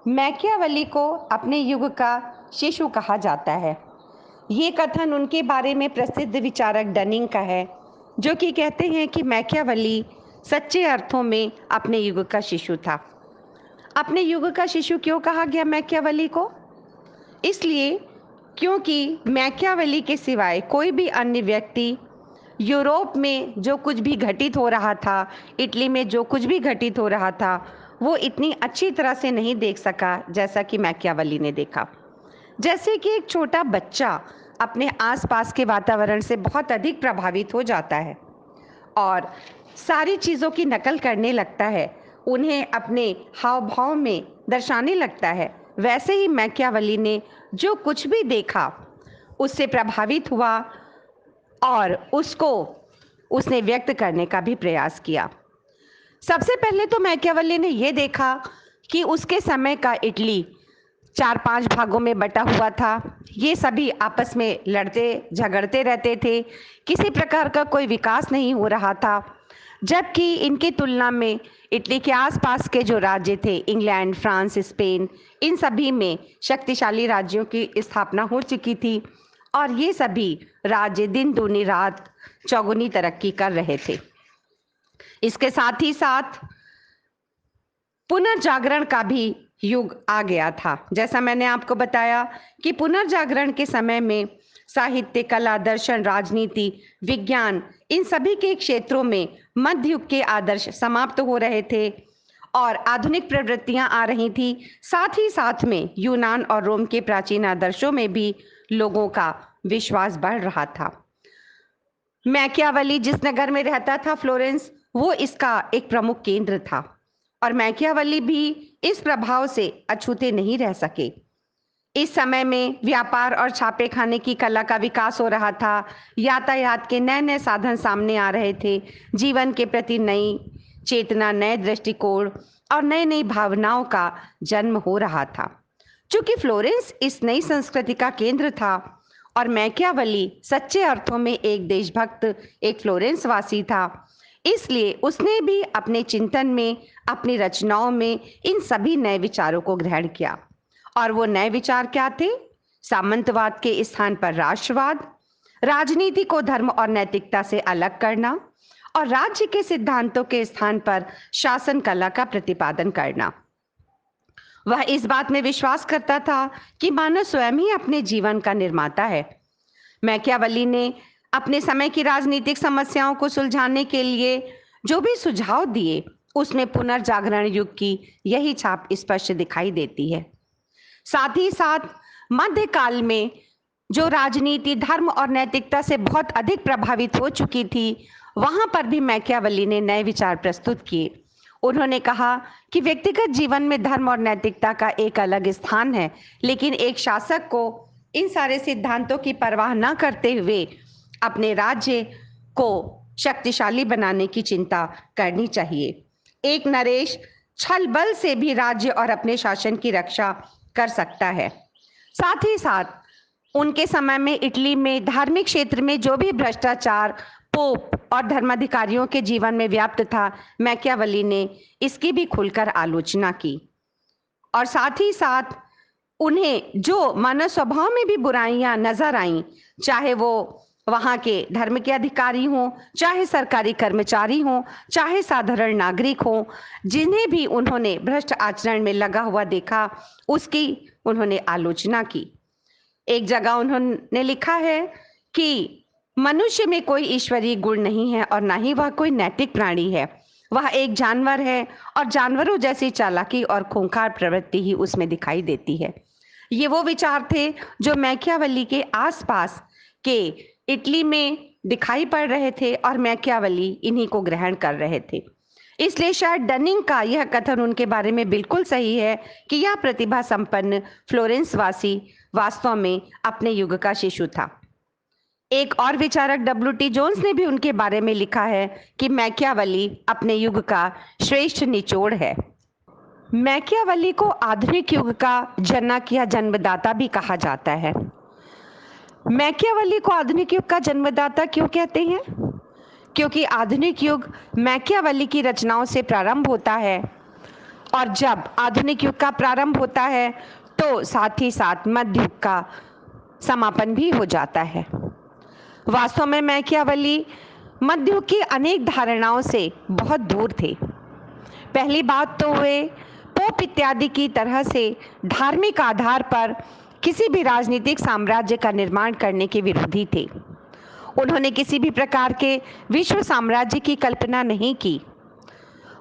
Machiavelli को अपने युग का शिशु कहा जाता है। ये कथन उनके बारे में प्रसिद्ध विचारक डनिंग का है, जो कि कहते हैं कि मैकियावेली सच्चे अर्थों में अपने युग का शिशु था। अपने युग का शिशु क्यों कहा गया मैकियावेली को? इसलिए क्योंकि मैकियावेली के सिवाय कोई भी अन्य व्यक्ति यूरोप में जो कुछ भी घटित हो रहा था, इटली में जो कुछ भी घटित हो रहा था, वो इतनी अच्छी तरह से नहीं देख सका जैसा कि मैकियावेली ने देखा। जैसे कि एक छोटा बच्चा अपने आसपास के वातावरण से बहुत अधिक प्रभावित हो जाता है और सारी चीज़ों की नकल करने लगता है, उन्हें अपने हाव भाव में दर्शाने लगता है, वैसे ही मैकियावेली ने जो कुछ भी देखा उससे प्रभावित हुआ और उसको उसने व्यक्त करने का भी प्रयास किया। सबसे पहले तो मैकियावेली ने ये देखा कि उसके समय का इटली 4-5 भागों में बटा हुआ था। ये सभी आपस में लड़ते झगड़ते रहते थे, किसी प्रकार का कोई विकास नहीं हो रहा था। जबकि इनकी तुलना में इटली के आसपास के जो राज्य थे, इंग्लैंड, फ्रांस, स्पेन, इन सभी में शक्तिशाली राज्यों की स्थापना हो चुकी थी और ये सभी राज्य दिन दूनी रात चौगुनी तरक्की कर रहे थे। इसके साथ ही साथ पुनर्जागरण का भी युग आ गया था। जैसा मैंने आपको बताया कि पुनर्जागरण के समय में साहित्य, कला, दर्शन, राजनीति, विज्ञान, इन सभी के क्षेत्रों में मध्य युग के आदर्श समाप्त हो रहे थे और आधुनिक प्रवृत्तियां आ रही थी। साथ ही साथ में यूनान और रोम के प्राचीन आदर्शों में भी लोगों का विश्वास बढ़ रहा था। मैकियावेली जिस नगर में रहता था, फ्लोरेंस, वो इसका एक प्रमुख केंद्र था और मैकियावेली भी इस प्रभाव से अछूते नहीं रह सके। इस समय में व्यापार और छापे खाने की कला का विकास हो रहा था, यातायात के नए नए साधन सामने आ रहे थे, जीवन के प्रति नई चेतना, नए दृष्टिकोण और नई नई भावनाओं का जन्म हो रहा था। चूंकि फ्लोरेंस इस नई संस्कृति का केंद्र था और मैकियावेली सच्चे अर्थों में एक देशभक्त, एक फ्लोरेंस वासी था, इसलिए उसने भी अपने चिंतन में, अपनी रचनाओं में इन सभी नए विचारों को ग्रहण किया। और वो नए विचार क्या थे? सामंतवाद के स्थान पर राष्ट्रवाद, राजनीति को धर्म और नैतिकता से अलग करना और राज्य के सिद्धांतों के स्थान पर शासन कला का प्रतिपादन करना। वह इस बात में विश्वास करता था कि मानव स्वयं ही अपने जीवन का निर्माता है। मैकियावेली ने अपने समय की राजनीतिक समस्याओं को सुलझाने के लिए जो भी सुझाव दिए, उसमें पुनर्जागरण युग की यही छाप स्पष्ट दिखाई देती है। साथ ही साथ मध्यकाल में जो राजनीति धर्म और नैतिकता से बहुत अधिक प्रभावित हो चुकी थी, वहां पर भी मैकियावेली ने नए विचार प्रस्तुत किए। उन्होंने कहा कि व्यक्तिगत जीवन में धर्म और नैतिकता का एक अलग स्थान है, लेकिन एक शासक को इन सारे सिद्धांतों की परवाह न करते हुए अपने राज्य को शक्तिशाली बनाने की चिंता करनी चाहिए। एक नरेश छल बल से भी राज्य और अपने शासन की रक्षा कर सकता है। साथ ही साथ उनके समय में इटली में धार्मिक क्षेत्र में जो भी भ्रष्टाचार पोप और धर्माधिकारियों के जीवन में व्याप्त था, मैकियावेली ने इसकी भी खुलकर आलोचना की। और साथ ही साथ उन्हें जो मानव स्वभाव में भी बुराइयां नजर आईं, चाहे वो वहां के धर्म के अधिकारी हों, चाहे सरकारी कर्मचारी हों, चाहे साधारण नागरिक हों, जिन्हें भी उन्होंने भ्रष्ट आचरण में लगा हुआ देखा, उसकी उन्होंने आलोचना की। एक जगह उन्होंने लिखा है कि मनुष्य में कोई ईश्वरीय गुण नहीं है और ना ही वह कोई नैतिक प्राणी है। वह एक जानवर है और जानवरों जैसी चालाकी और खूंखार प्रवृत्ति ही उसमें दिखाई देती है। ये वो विचार थे जो मैकियावेली के आसपास के इटली में दिखाई पड़ रहे थे और मैकियावेली इन्हीं को ग्रहण कर रहे थे। इसलिए शायद डनिंग का यह कथन उनके बारे में बिल्कुल सही है कि यह प्रतिभा संपन्न फ्लोरेंस वासी वास्तव में अपने युग का शिशु था। एक और विचारक डब्ल्यू.टी. जोन्स ने भी उनके बारे में लिखा है कि मैकियावेली अपने युग का श्रेष्ठ निचोड़ है। मैकियावेली को आधुनिक युग का जनक या जन्मदाता भी कहा जाता है। मैकियावेली को आधुनिक युग का जन्मदाता क्यों कहते हैं? क्योंकि आधुनिक युग मैकियावेली की रचनाओं से प्रारंभ होता है और जब आधुनिक युग का प्रारंभ होता है तो साथ ही साथ मध्य युग का समापन भी हो जाता है। वास्तव में मैकियावेली मध्य युग की अनेक धारणाओं से बहुत दूर थे। पहली बात तो वे पोप इत्यादि की तरह से धार्मिक आधार पर किसी भी राजनीतिक साम्राज्य का निर्माण करने के विरोधी थे। उन्होंने किसी भी प्रकार के विश्व साम्राज्य की कल्पना नहीं की।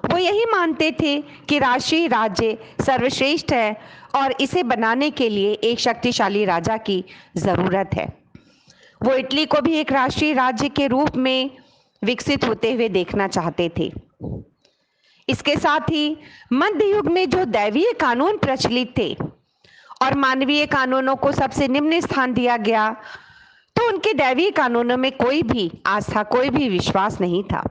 वो यही मानते थे कि राष्ट्रीय राज्य सर्वश्रेष्ठ है और इसे बनाने के लिए एक शक्तिशाली राजा की ज़रूरत है। वो इटली को भी एक राष्ट्रीय राज्य के रूप में विकसित होते हुए देखना चाहते थे। इसके साथ ही मध्य युग में जो दैवीय कानून प्रचलित थे और मानवीय कानूनों को सबसे निम्न स्थान दिया गया, तो उनके दैवीय कानूनों में कोई भी आस्था, कोई भी विश्वास नहीं था।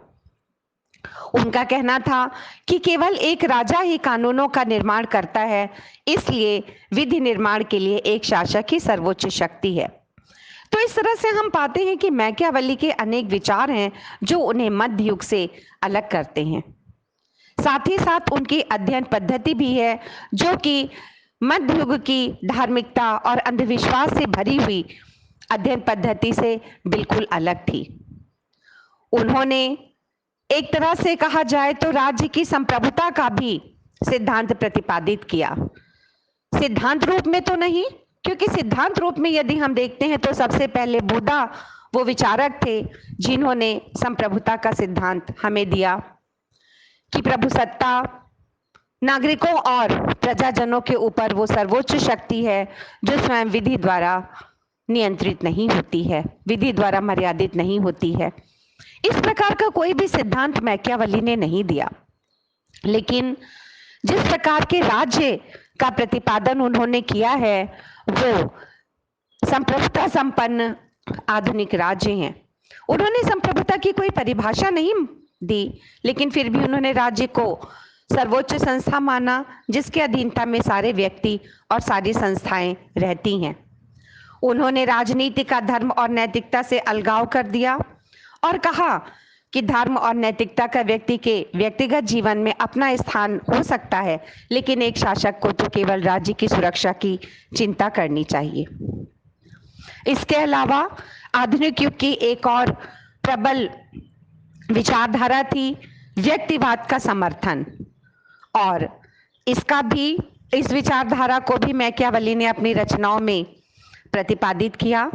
उनका कहना था कि केवल एक राजा ही कानूनों का निर्माण करता है, इसलिए विधि निर्माण के लिए एक शासक ही सर्वोच्च शक्ति है। तो इस तरह से हम पाते हैं कि मैकियावेली के अनेक विचार हैं जो उन्हें मध्य युग से अलग करते हैं। साथ ही साथ उनकी अध्ययन पद्धति भी है जो कि मध्य युग की धार्मिकता और अंधविश्वास से भरी हुई अध्ययन पद्धति से बिल्कुल अलग थी। उन्होंने एक तरह से कहा जाए तो राज्य की संप्रभुता का भी सिद्धांत प्रतिपादित किया। सिद्धांत रूप में तो नहीं, क्योंकि सिद्धांत रूप में यदि हम देखते हैं तो सबसे पहले बुद्धा वो विचारक थे जिन्होंने संप्रभुता का सिद्धांत हमें दिया कि प्रभु सत्ता नागरिकों और प्रजाजनों के ऊपर वो सर्वोच्च शक्ति है जो स्वयं विधि द्वारा नियंत्रित नहीं होती है, विधि द्वारा मर्यादित नहीं होती है। इस प्रकार का कोई भी सिद्धांत मैकियावेली ने नहीं दिया, लेकिन जिस प्रकार के राज्य का प्रतिपादन उन्होंने किया है वो संप्रभुता संपन्न आधुनिक राज्य हैं। उन्होंने संप्रभुता की कोई परिभाषा नहीं दी, लेकिन फिर भी उन्होंने राज्य को सर्वोच्च संस्था माना जिसके अधीनता में सारे व्यक्ति और सारी संस्थाएं रहती हैं। उन्होंने राजनीति का धर्म और नैतिकता से अलगाव कर दिया और कहा कि धर्म और नैतिकता का व्यक्ति के व्यक्तिगत जीवन में अपना स्थान हो सकता है, लेकिन एक शासक को तो केवल राज्य की सुरक्षा की चिंता करनी चाहिए। इसके अलावा आधुनिक युग की एक और प्रबल विचारधारा थी व्यक्तिवाद का समर्थन, और इस विचारधारा को भी मैकियावेली ने अपनी रचनाओं में प्रतिपादित किया।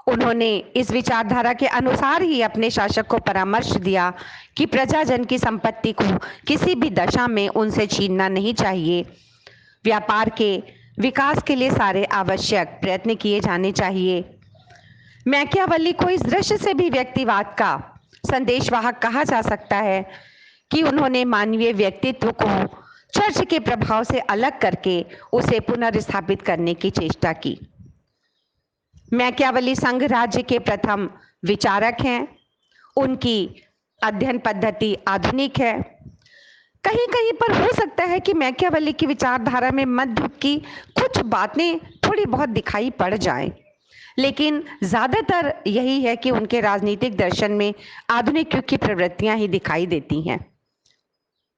उन्होंने इस विचारधारा के अनुसार ही अपने शासक को परामर्श दिया कि प्रजाजन की संपत्ति को किसी भी दशा में उनसे छीनना नहीं चाहिए। व्यापार के विकास के लिए सारे आवश्यक प्रयत्न किए जाने चाहिए। मैकियावेली को इस दृश्य से भी व्यक्तिवाद का संदेशवाहक कहा जा सकता है कि उन्होंने मानवीय व्यक्तित्व को चर्च के प्रभाव से अलग करके उसे पुनर्स्थापित करने की चेष्टा की। मैकियावेली संघ राज्य के प्रथम विचारक हैं। उनकी अध्ययन पद्धति आधुनिक है। कहीं कहीं पर हो सकता है कि मैकियावेली की विचारधारा में मध्य युग की कुछ बातें थोड़ी बहुत दिखाई पड़ जाएं, लेकिन ज़्यादातर यही है कि उनके राजनीतिक दर्शन में आधुनिक युग की प्रवृत्तियां ही दिखाई देती हैं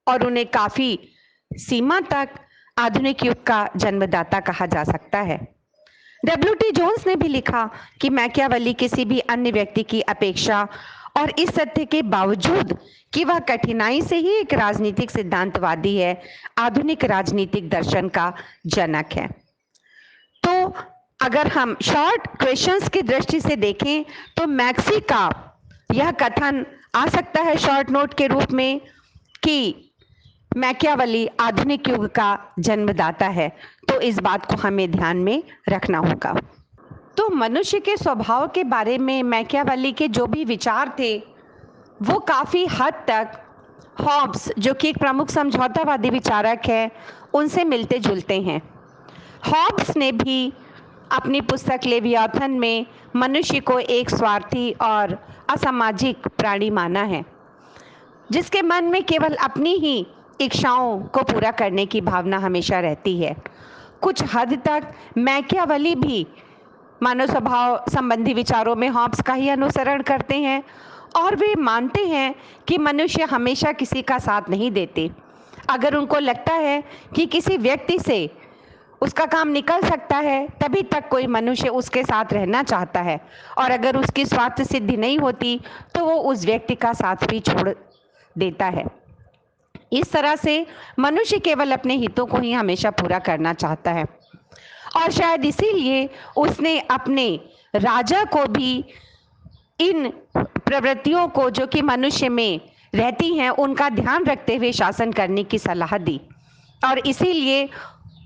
और उन्हें काफ़ी सीमा तक आधुनिक युग का जन्मदाता कहा जा सकता है। W.T. जोन्स ने भी लिखा कि मैकियावेली किसी भी अन्य व्यक्ति की अपेक्षा और इस तथ्य के बावजूद कि वह कठिनाई से ही एक राजनीतिक सिद्धांतवादी है, आधुनिक राजनीतिक दर्शन का जनक है। तो अगर हम शॉर्ट क्वेश्चंस की दृष्टि से देखें तो मैक्सी का यह कथन आ सकता है शॉर्ट नोट के रूप में कि मैकियावेली आधुनिक युग का जन्मदाता है। तो इस बात को हमें ध्यान में रखना होगा। तो मनुष्य के स्वभाव के बारे में मैकियावेली के जो भी विचार थे वो काफ़ी हद तक हॉब्स, जो कि एक प्रमुख समझौतावादी विचारक है, उनसे मिलते जुलते हैं। हॉब्स ने भी अपनी पुस्तक लेवियाथन में मनुष्य को एक स्वार्थी और असामाजिक प्राणी माना है, जिसके मन में केवल अपनी ही इच्छाओं को पूरा करने की भावना हमेशा रहती है। कुछ हद तक मैकियावेली भी मानव स्वभाव संबंधी विचारों में हॉब्स का ही अनुसरण करते हैं और वे मानते हैं कि मनुष्य हमेशा किसी का साथ नहीं देते। अगर उनको लगता है कि किसी व्यक्ति से उसका काम निकल सकता है, तभी तक कोई मनुष्य उसके साथ रहना चाहता है, और अगर उसकी स्वार्थ सिद्धि नहीं होती तो वो उस व्यक्ति का साथ भी छोड़ देता है। इस तरह से मनुष्य केवल अपने हितों को ही हमेशा पूरा करना चाहता है, और शायद इसीलिए उसने अपने राजा को भी इन प्रवृत्तियों को जो कि मनुष्य में रहती हैं उनका ध्यान रखते हुए शासन करने की सलाह दी। और इसीलिए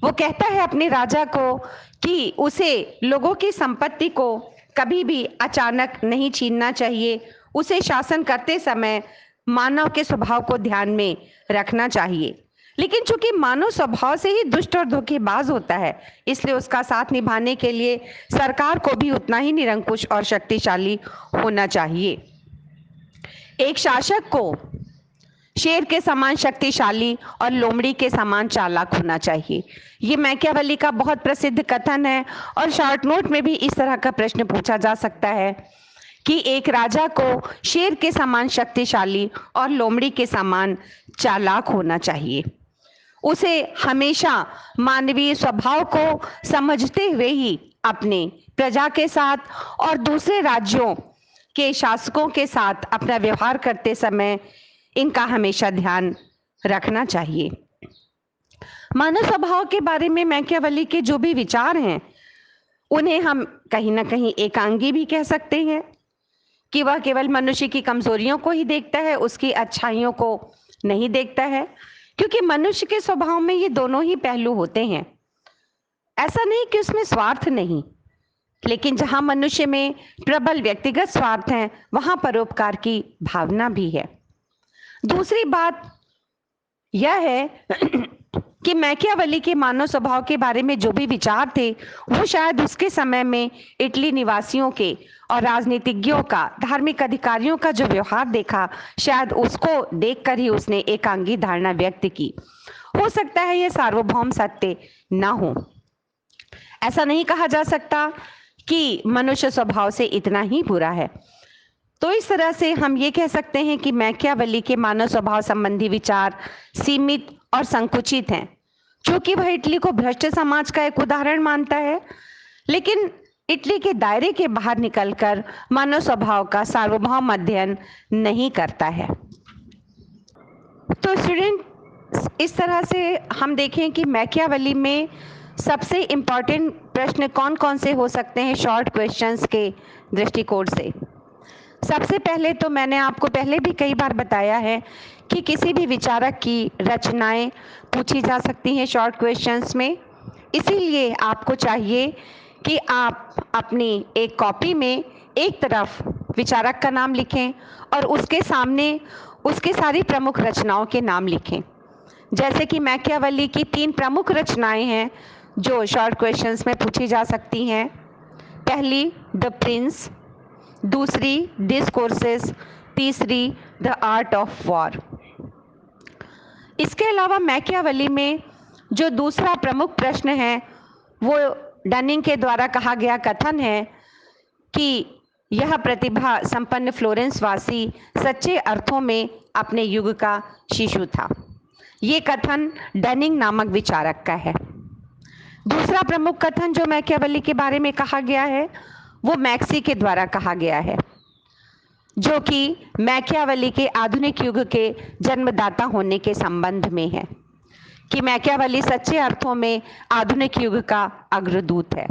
वो कहता है अपने राजा को कि उसे लोगों की संपत्ति को कभी भी अचानक नहीं छीनना चाहिए, उसे शासन करते समय मानव के स्वभाव को ध्यान में रखना चाहिए। लेकिन चूंकि मानव स्वभाव से ही दुष्ट और धोखेबाज होता है, इसलिए उसका साथ निभाने के लिए सरकार को भी उतना ही निरंकुश और शक्तिशाली होना चाहिए। एक शासक को शेर के समान शक्तिशाली और लोमड़ी के समान चालाक होना चाहिए। ये मैकियावेली का बहुत प्रसिद्ध कथन है, और शॉर्ट नोट में भी इस तरह का प्रश्न पूछा जा सकता है कि एक राजा को शेर के समान शक्तिशाली और लोमड़ी के समान चालाक होना चाहिए। उसे हमेशा मानवीय स्वभाव को समझते हुए ही अपने प्रजा के साथ और दूसरे राज्यों के शासकों के साथ अपना व्यवहार करते समय इनका हमेशा ध्यान रखना चाहिए। मानव स्वभाव के बारे में मैकियावेली के जो भी विचार हैं, उन्हें हम कहीं ना कहीं एकांगी भी कह सकते हैं कि वह केवल मनुष्य की कमजोरियों को ही देखता है, उसकी अच्छाइयों को नहीं देखता है, क्योंकि मनुष्य के स्वभाव में ये दोनों ही पहलू होते हैं। ऐसा नहीं कि उसमें स्वार्थ नहीं, लेकिन जहां मनुष्य में प्रबल व्यक्तिगत स्वार्थ है, वहां परोपकार की भावना भी है। दूसरी बात यह है कि मैकियावेली के मानव स्वभाव के बारे में जो भी विचार थे, वो शायद उसके समय में इटली निवासियों के और राजनीतिज्ञों का, धार्मिक अधिकारियों का जो व्यवहार देखा, शायद उसको देखकर ही उसने एकांगी धारणा व्यक्त की। हो सकता है यह सार्वभौम सत्य ना हो। ऐसा नहीं कहा जा सकता कि मनुष्य स्वभाव से इतना ही बुरा है। तो इस तरह से हम ये कह सकते हैं कि मैकियावेली के मानव स्वभाव संबंधी विचार सीमित और संकुचित हैं, क्योंकि वह इटली को भ्रष्ट समाज का एक उदाहरण मानता है, लेकिन इटली के दायरे के बाहर निकलकर मानव स्वभाव का सार्वभौम अध्ययन नहीं करता है। तो स्टूडेंट, इस तरह से हम देखें कि मैकियावेली में सबसे इम्पॉर्टेंट प्रश्न कौन कौन से हो सकते हैं शॉर्ट क्वेश्चंस के दृष्टिकोण से। सबसे पहले तो मैंने आपको पहले भी कई बार बताया है कि किसी भी विचारक की रचनाएं पूछी जा सकती हैं शॉर्ट क्वेश्चंस में। इसीलिए आपको चाहिए कि आप अपनी एक कॉपी में एक तरफ विचारक का नाम लिखें और उसके सामने उसके सारी प्रमुख रचनाओं के नाम लिखें। जैसे कि मैकियावेली की 3 प्रमुख रचनाएं हैं जो शॉर्ट क्वेश्चंस में पूछी जा सकती हैं। पहली द प्रिंस, दूसरी डिस्कोर्सेस, तीसरी द आर्ट ऑफ वॉर। इसके अलावा मैकियावेली में जो दूसरा प्रमुख प्रश्न है वो डनिंग के द्वारा कहा गया कथन है कि यह प्रतिभा संपन्न फ्लोरेंस वासी सच्चे अर्थों में अपने युग का शिशु था। ये कथन डनिंग नामक विचारक का है। दूसरा प्रमुख कथन जो मैकियावेली के बारे में कहा गया है वो मैक्सी के द्वारा कहा गया है, जो कि मैकियावेली के आधुनिक युग के जन्मदाता होने के संबंध में है, कि मैकियावेली सच्चे अर्थों में आधुनिक युग का अग्रदूत है।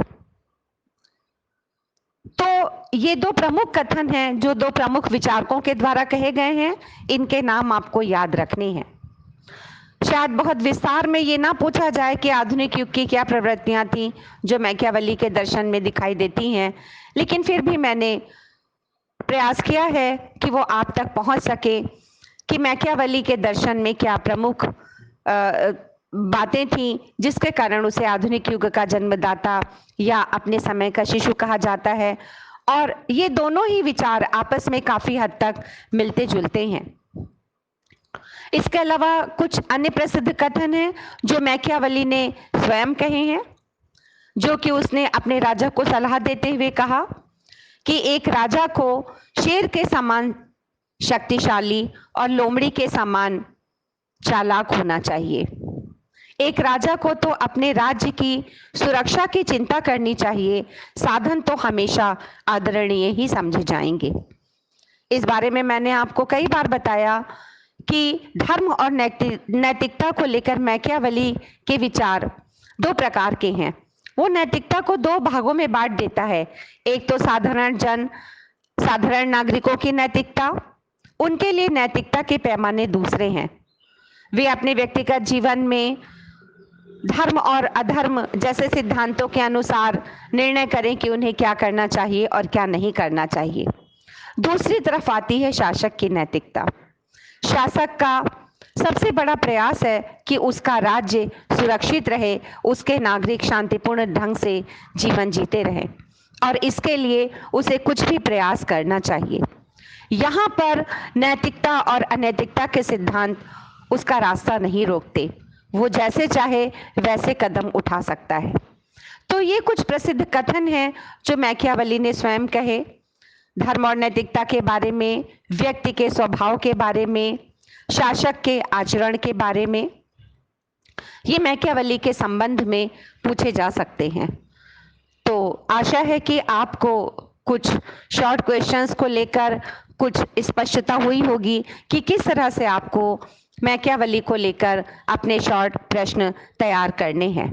तो ये 2 प्रमुख कथन हैं जो 2 प्रमुख विचारकों के द्वारा कहे गए हैं। इनके नाम आपको याद रखने हैं। शायद बहुत विस्तार में ये ना पूछा जाए कि आधुनिक युग की क्या प्रवृत्तियां थी जो मैकियावेली के दर्शन में दिखाई देती हैं, लेकिन फिर भी मैंने प्रयास किया है कि वो आप तक पहुंच सके कि मैकियावेली के दर्शन में क्या प्रमुख बातें थी जिसके कारण उसे आधुनिक युग का जन्मदाता या अपने समय का शिशु कहा जाता है। और ये दोनों ही विचार आपस में काफी हद तक मिलते जुलते हैं। इसके अलावा कुछ अन्य प्रसिद्ध कथन हैं जो मैकियावेली ने स्वयं कहे हैं, जो कि उसने अपने राजा को सलाह देते हुए कहा कि एक राजा को शेर के समान शक्तिशाली और लोमड़ी के समान चालाक होना चाहिए। एक राजा को तो अपने राज्य की सुरक्षा की चिंता करनी चाहिए, साधन तो हमेशा आदरणीय ही समझे जाएंगे। इस बारे में मैंने आपको कई बार बताया कि धर्म और नैतिकता को लेकर मैकियावेली के विचार दो प्रकार के हैं। वो नैतिकता को दो भागों में बांट देता है। एक तो साधारण नागरिकों की नैतिकता, उनके लिए नैतिकता के पैमाने दूसरे हैं। वे अपने व्यक्तिगत जीवन में धर्म और अधर्म जैसे सिद्धांतों के अनुसार निर्णय करें कि उन्हें क्या करना चाहिए और क्या नहीं करना चाहिए। दूसरी तरफ आती है शासक की नैतिकता। शासक का सबसे बड़ा प्रयास है कि उसका राज्य सुरक्षित रहे, उसके नागरिक शांतिपूर्ण ढंग से जीवन जीते रहें और इसके लिए उसे कुछ भी प्रयास करना चाहिए। यहाँ पर नैतिकता और अनैतिकता के सिद्धांत उसका रास्ता नहीं रोकते, वो जैसे चाहे वैसे कदम उठा सकता है। तो ये कुछ प्रसिद्ध कथन हैं जो मैकियावेली ने स्वयं कहे, धर्म और नैतिकता के बारे में, व्यक्ति के स्वभाव के बारे में, शासक के आचरण के बारे में। ये मैकियावेली के संबंध में पूछे जा सकते हैं। तो आशा है कि आपको कुछ शॉर्ट क्वेश्चंस को लेकर कुछ स्पष्टता हुई होगी कि किस तरह से आपको मैकियावेली को लेकर अपने शॉर्ट प्रश्न तैयार करने हैं।